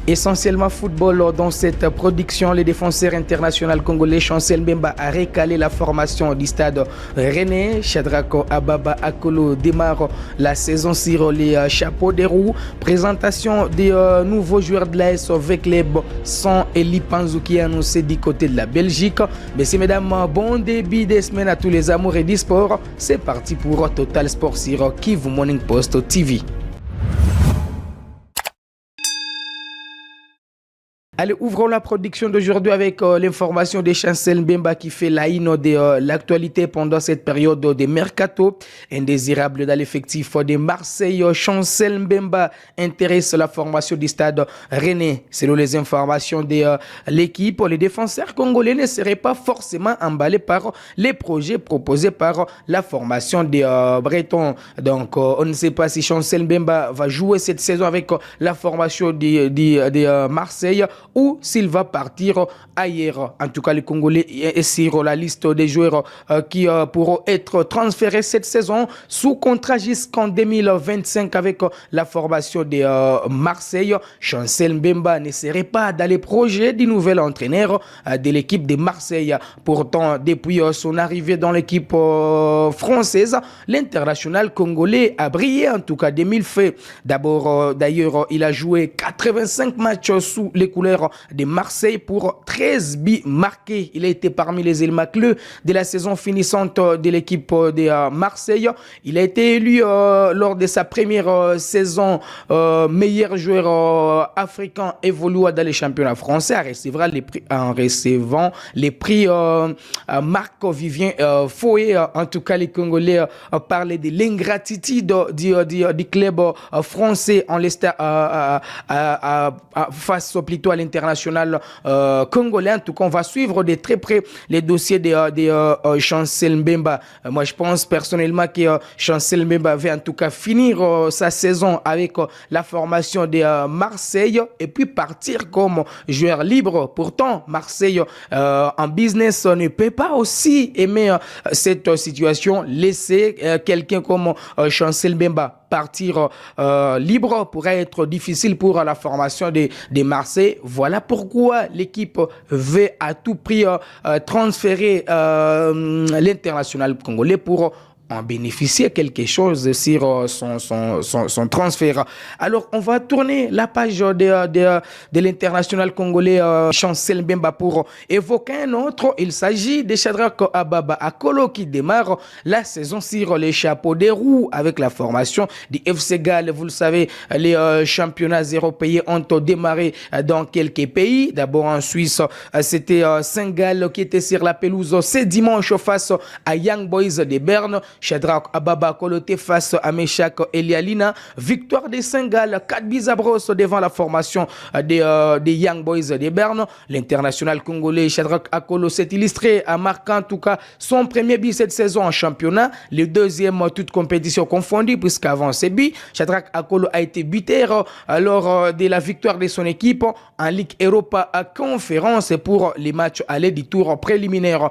Essentiellement football dans cette production, le défenseur international congolais Chancel Mbemba a recalé la formation du stade Rennais. Shadrako Ababa Akolo démarre la saison sur les chapeaux des roues. Présentation des nouveaux joueurs de l'AS avec les Son Eli Panzou qui est annoncé du côté de la Belgique. Messieurs, mesdames, bon début des semaines à tous les amoureux du sport. C'est parti pour Total Sport sur Kivu Morning Post TV. Allez, ouvrons la production d'aujourd'hui avec l'information de Chancel Mbemba qui fait la une de l'actualité pendant cette période de mercato. Indésirable dans l'effectif de Marseille, Chancel Mbemba intéresse la formation du stade Rennais. Selon les informations de l'équipe, les défenseurs congolais ne seraient pas forcément emballés par les projets proposés par la formation des Bretons. Donc, on ne sait pas si Chancel Mbemba va jouer cette saison avec la formation de Marseille ou s'il va partir ailleurs. En tout cas, les Congolais est sur la liste des joueurs qui pourront être transférés cette saison sous contrat jusqu'en 2025 avec la formation de Marseille. Chancel Mbemba ne serait pas dans les projets du nouvel entraîneur de l'équipe de Marseille. Pourtant, depuis son arrivée dans l'équipe française, l'international congolais a brillé en tout cas des mille faits. D'abord, d'ailleurs, il a joué 85 matchs sous les couleurs de Marseille pour 13 buts marqués. Il a été parmi les éléments clés de la saison finissante de l'équipe de Marseille. Il a été élu lors de sa première saison meilleur joueur africain évoluant dans les championnats français en recevant les prix Marc-Vivien Foé. En tout cas, les Congolais parlaient de l'ingratitude du club français en face plutôt à l'international congolais. En tout cas, on va suivre de très près les dossiers de Chancel Mbemba. Moi, je pense personnellement que Chancel Mbemba va en tout cas finir sa saison avec la formation de Marseille et puis partir comme joueur libre. Pourtant, Marseille en business ne peut pas aussi aimer cette situation. Laisser quelqu'un comme Chancel Mbemba partir libre pourrait être difficile pour la formation de Marseille. Voilà pourquoi l'équipe veut à tout prix transférer l'international congolais pour en bénéficier quelque chose sur son transfert. Alors, on va tourner la page de l'international congolais Chancel Mbemba pour évoquer un autre. Il s'agit de Shadrako Ababa Akolo qui démarre la saison sur les chapeaux des roues avec la formation du FC Galles. Vous le savez, les championnats européens ont démarré dans quelques pays. D'abord en Suisse, c'était Saint-Gall qui était sur la pelouse ce dimanche face à Young Boys de Berne. Shadrako Ababa Koloté face à Meshak Elialina. Victoire des Saint-Gall, 4 buts à brosse devant la formation des Young Boys de Berne. L'international congolais Shadrako Akolo s'est illustré en marquant en tout cas son premier but cette saison en championnat. Le deuxième, toute compétition confondue, puisqu'avant ses buts, Shadrako Akolo a été buteur lors de la victoire de son équipe en Ligue Europa à Conférence pour les matchs aller du tour préliminaire.